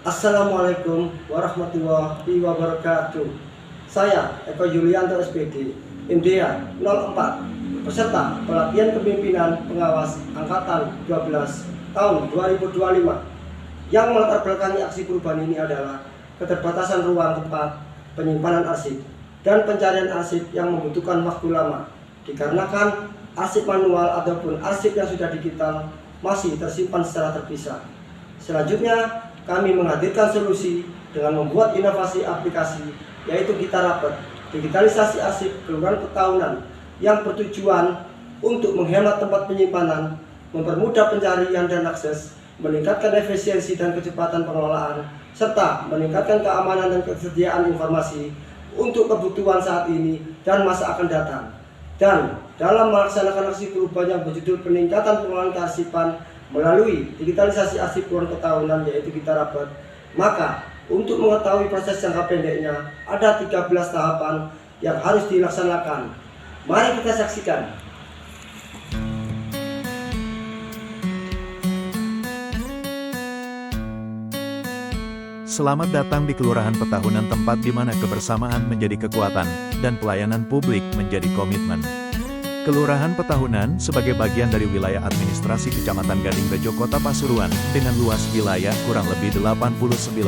Assalamualaikum warahmatullahi wabarakatuh. Saya Eko Yulianto SPD, India 04, peserta pelatihan kepemimpinan pengawas Angkatan 12 tahun 2025. Yang melatar belakangi aksi perubahan ini adalah keterbatasan ruang tempat penyimpanan arsip dan pencarian arsip yang membutuhkan waktu lama, dikarenakan arsip manual ataupun arsip yang sudah digital masih tersimpan secara terpisah. Selanjutnya, kami menghadirkan solusi dengan membuat inovasi aplikasi, yaitu Kita Rapet, digitalisasi arsip kelurahan petahunan, yang bertujuan untuk menghemat tempat penyimpanan, mempermudah pencarian dan akses, meningkatkan efisiensi dan kecepatan pengelolaan, serta meningkatkan keamanan dan kesediaan informasi untuk kebutuhan saat ini dan masa akan datang. Dan dalam melaksanakan aksi perubahan yang berjudul peningkatan pengelolaan kearsipan melalui digitalisasi arsip kelurahan petahunan, yaitu Kita Rapet, maka untuk mengetahui proses jangka pendeknya ada 13 tahapan yang harus dilaksanakan. Mari kita saksikan. Selamat datang di Kelurahan Petahunan, tempat di mana kebersamaan menjadi kekuatan dan pelayanan publik menjadi komitmen. Kelurahan Petahunan sebagai bagian dari wilayah administrasi Kecamatan Gading Rejo, Kota Pasuruan, dengan luas wilayah kurang lebih 89,93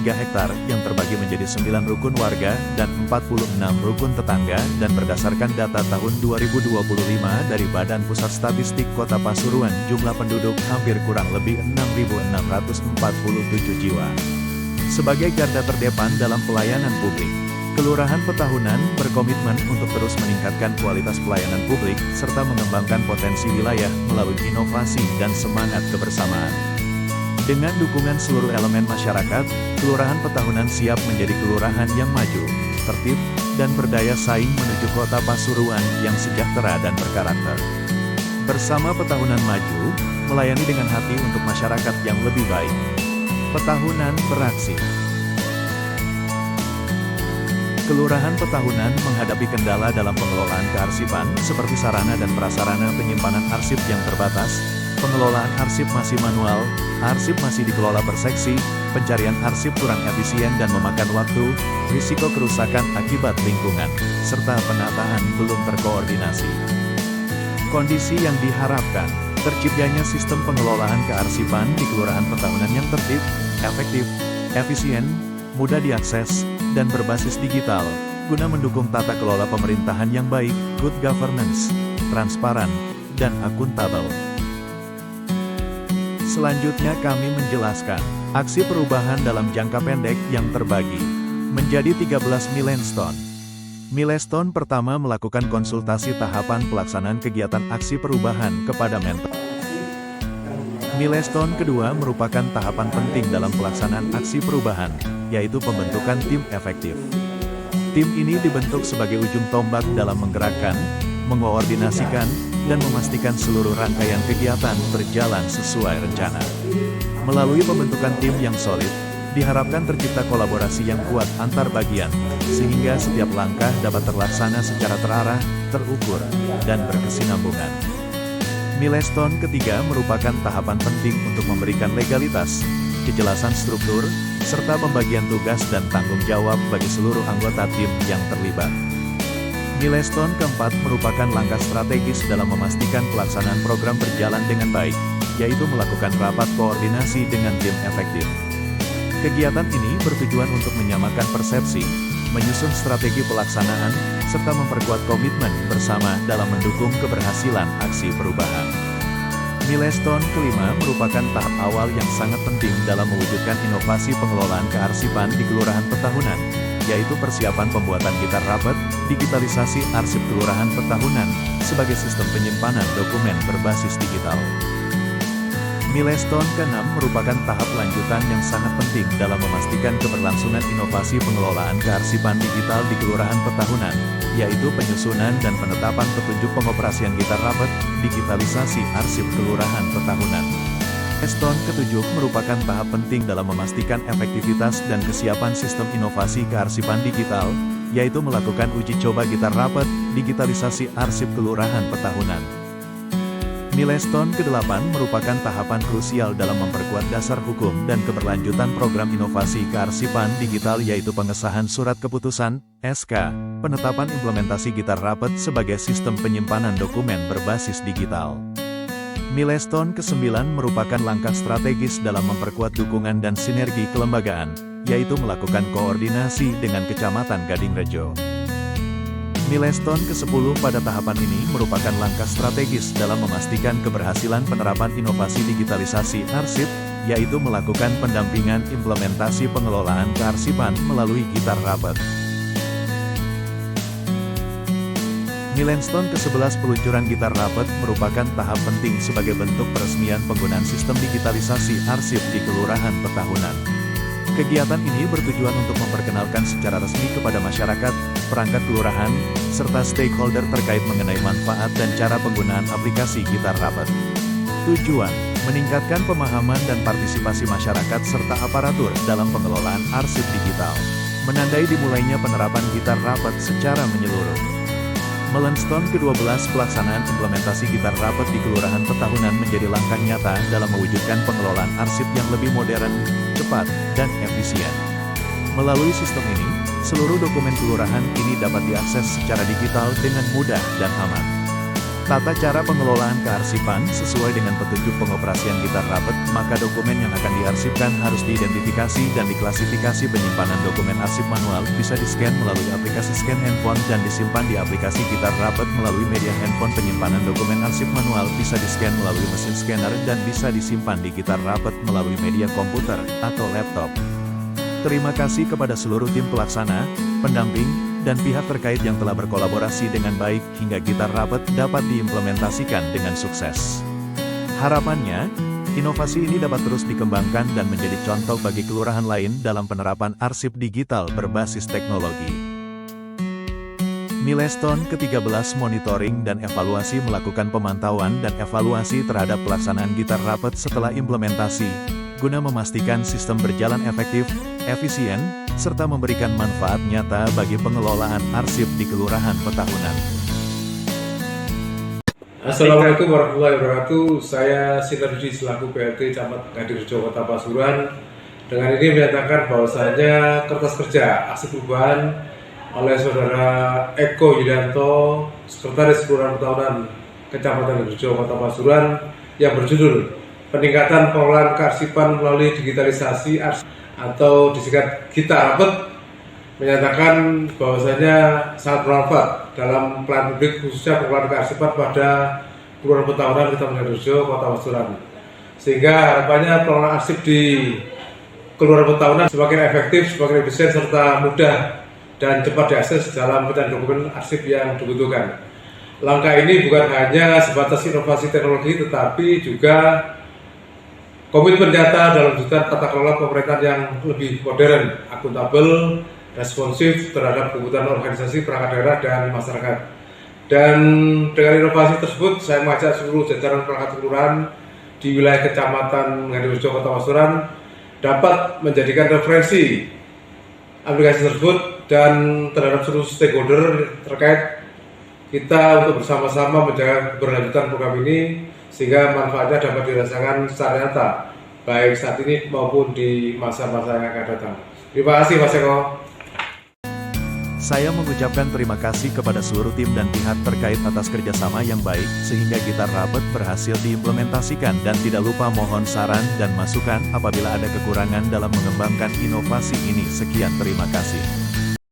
hektar yang terbagi menjadi 9 rukun warga dan 46 rukun tetangga, dan berdasarkan data tahun 2025 dari Badan Pusat Statistik Kota Pasuruan, jumlah penduduk hampir kurang lebih 6.647 jiwa. Sebagai garda terdepan dalam pelayanan publik, Kelurahan Petahunan berkomitmen untuk terus meningkatkan kualitas pelayanan publik, serta mengembangkan potensi wilayah melalui inovasi dan semangat kebersamaan. Dengan dukungan seluruh elemen masyarakat, Kelurahan Petahunan siap menjadi kelurahan yang maju, tertib, dan berdaya saing menuju Kota Pasuruan yang sejahtera dan berkarakter. Bersama Petahunan Maju, melayani dengan hati untuk masyarakat yang lebih baik. Petahunan beraksi. Kelurahan Petahunan menghadapi kendala dalam pengelolaan kearsipan, seperti sarana dan prasarana penyimpanan arsip yang terbatas, pengelolaan arsip masih manual, arsip masih dikelola per seksi, pencarian arsip kurang efisien dan memakan waktu, risiko kerusakan akibat lingkungan, serta penataan belum terkoordinasi. Kondisi yang diharapkan, terciptanya sistem pengelolaan kearsipan di Kelurahan Petahunan yang tertib, efektif, efisien, mudah diakses, dan berbasis digital, guna mendukung tata kelola pemerintahan yang baik, good governance, transparan, dan akuntabel. Selanjutnya kami menjelaskan, aksi perubahan dalam jangka pendek yang terbagi menjadi 13 milestone. Milestone pertama melakukan konsultasi tahapan pelaksanaan kegiatan aksi perubahan kepada mentor. Milestone kedua merupakan tahapan penting dalam pelaksanaan aksi perubahan, yaitu pembentukan tim efektif. Tim ini dibentuk sebagai ujung tombak dalam menggerakkan, mengoordinasikan, dan memastikan seluruh rangkaian kegiatan berjalan sesuai rencana. Melalui pembentukan tim yang solid, diharapkan tercipta kolaborasi yang kuat antar bagian, sehingga setiap langkah dapat terlaksana secara terarah, terukur, dan berkesinambungan. Milestone ketiga merupakan tahapan penting untuk memberikan legalitas, kejelasan struktur, serta pembagian tugas dan tanggung jawab bagi seluruh anggota tim yang terlibat. Milestone keempat merupakan langkah strategis dalam memastikan pelaksanaan program berjalan dengan baik, yaitu melakukan rapat koordinasi dengan tim efektif. Kegiatan ini bertujuan untuk menyamakan persepsi, menyusun strategi pelaksanaan, serta memperkuat komitmen bersama dalam mendukung keberhasilan aksi perubahan. Milestone kelima merupakan tahap awal yang sangat penting dalam mewujudkan inovasi pengelolaan kearsipan di Kelurahan Petahunan, yaitu persiapan pembuatan Kita Rapet, digitalisasi arsip Kelurahan Petahunan, sebagai sistem penyimpanan dokumen berbasis digital. Milestone ke-6 merupakan tahap lanjutan yang sangat penting dalam memastikan keberlangsungan inovasi pengelolaan kearsipan digital di Kelurahan Petahunan, yaitu penyusunan dan penetapan petunjuk pengoperasian Kita Rapet, digitalisasi arsip Kelurahan Petahunan. Milestone ke-7 merupakan tahap penting dalam memastikan efektivitas dan kesiapan sistem inovasi kearsipan digital, yaitu melakukan uji coba Kita Rapet, digitalisasi arsip Kelurahan Petahunan. Milestone ke-8 merupakan tahapan krusial dalam memperkuat dasar hukum dan keberlanjutan program inovasi kearsipan digital, yaitu pengesahan surat keputusan, SK, penetapan implementasi Gitar Rapid sebagai sistem penyimpanan dokumen berbasis digital. Milestone ke-9 merupakan langkah strategis dalam memperkuat dukungan dan sinergi kelembagaan, yaitu melakukan koordinasi dengan Kecamatan Gadingrejo. Milestone ke-10 pada tahapan ini merupakan langkah strategis dalam memastikan keberhasilan penerapan inovasi digitalisasi arsip, yaitu melakukan pendampingan implementasi pengelolaan kearsipan melalui Gitar Rapid. Milestone ke-11 peluncuran Gitar Rapid merupakan tahap penting sebagai bentuk peresmian penggunaan sistem digitalisasi arsip di Kelurahan Petahunan. Kegiatan ini bertujuan untuk memperkenalkan secara resmi kepada masyarakat, perangkat kelurahan, serta stakeholder terkait mengenai manfaat dan cara penggunaan aplikasi Gitar Rapid. Tujuan: meningkatkan pemahaman dan partisipasi masyarakat serta aparatur dalam pengelolaan arsip digital. Menandai dimulainya penerapan Gitar Rapid secara menyeluruh. Milestone ke-12 pelaksanaan implementasi Gitar Rapid di Kelurahan Petahunan menjadi langkah nyata dalam mewujudkan pengelolaan arsip yang lebih modern, cepat, dan efisien. Melalui sistem ini, seluruh dokumen kelurahan kini dapat diakses secara digital dengan mudah dan aman. Tata cara pengelolaan kearsipan sesuai dengan petunjuk pengoperasian Gitar Rapid, maka dokumen yang akan diarsipkan harus diidentifikasi dan diklasifikasi. Penyimpanan dokumen arsip manual bisa di-scan melalui aplikasi scan handphone dan disimpan di aplikasi Gitar Rapid melalui media handphone. Penyimpanan dokumen arsip manual bisa di-scan melalui mesin scanner dan bisa disimpan di Gitar Rapid melalui media komputer atau laptop. Terima kasih kepada seluruh tim pelaksana, pendamping, dan pihak terkait yang telah berkolaborasi dengan baik hingga Gitar Rapid dapat diimplementasikan dengan sukses. Harapannya, inovasi ini dapat terus dikembangkan dan menjadi contoh bagi kelurahan lain dalam penerapan arsip digital berbasis teknologi. Milestone ke-13 monitoring dan evaluasi melakukan pemantauan dan evaluasi terhadap pelaksanaan Gitar Rapid setelah implementasi, guna memastikan sistem berjalan efektif, efisien, serta memberikan manfaat nyata bagi pengelolaan arsip di Kelurahan Petahunan. Assalamualaikum warahmatullahi wabarakatuh. Saya Sinergi selaku PRT Camat Gadingrejo Kota Pasuruan. Dengan ini menyatakan bahwasanya kertas kerja aksi perubahan oleh Saudara Eko Yulianto, Sekretaris Kelurahan Petahunan Kecamatan Gadingrejo Kota Pasuruan, yang berjudul Peningkatan Pengelolaan Kearsipan Melalui Digitalisasi Arsip atau disingkat Gitar Rapid, menyatakan bahwasanya sangat bermanfaat dalam pelayanan publik, khususnya pengelolaan kearsipan pada Kelurahan Petahunan Kecamatan Gadingrejo Kota Pasuruan. Sehingga harapannya pengelolaan arsip di Kelurahan Petahunan semakin efektif, semakin efisien, serta mudah dan cepat diakses dalam pencarian dokumen arsip yang dibutuhkan. Langkah ini bukan hanya sebatas inovasi teknologi, tetapi juga komitmen nyata dalam wujudkan tata kelola pemerintahan yang lebih modern, akuntabel, responsif terhadap kebutuhan organisasi, perangkat daerah, dan masyarakat. Dan dengan inovasi tersebut, saya mengajak seluruh jajaran perangkat kelurahan di wilayah Kecamatan Gadingrejo Kota Pasuruan dapat menjadikan referensi aplikasi tersebut dan terhadap seluruh stakeholder terkait kita untuk bersama-sama menjaga keberlanjutan program ini, sehingga manfaatnya dapat dirasakan secara nyata, baik saat ini maupun di masa-masa yang akan datang. Terima kasih Mas Eko. Saya mengucapkan terima kasih kepada seluruh tim dan pihak terkait atas kerjasama yang baik, sehingga Gitar Rapid berhasil diimplementasikan, dan tidak lupa mohon saran dan masukan apabila ada kekurangan dalam mengembangkan inovasi ini. Sekian, terima kasih.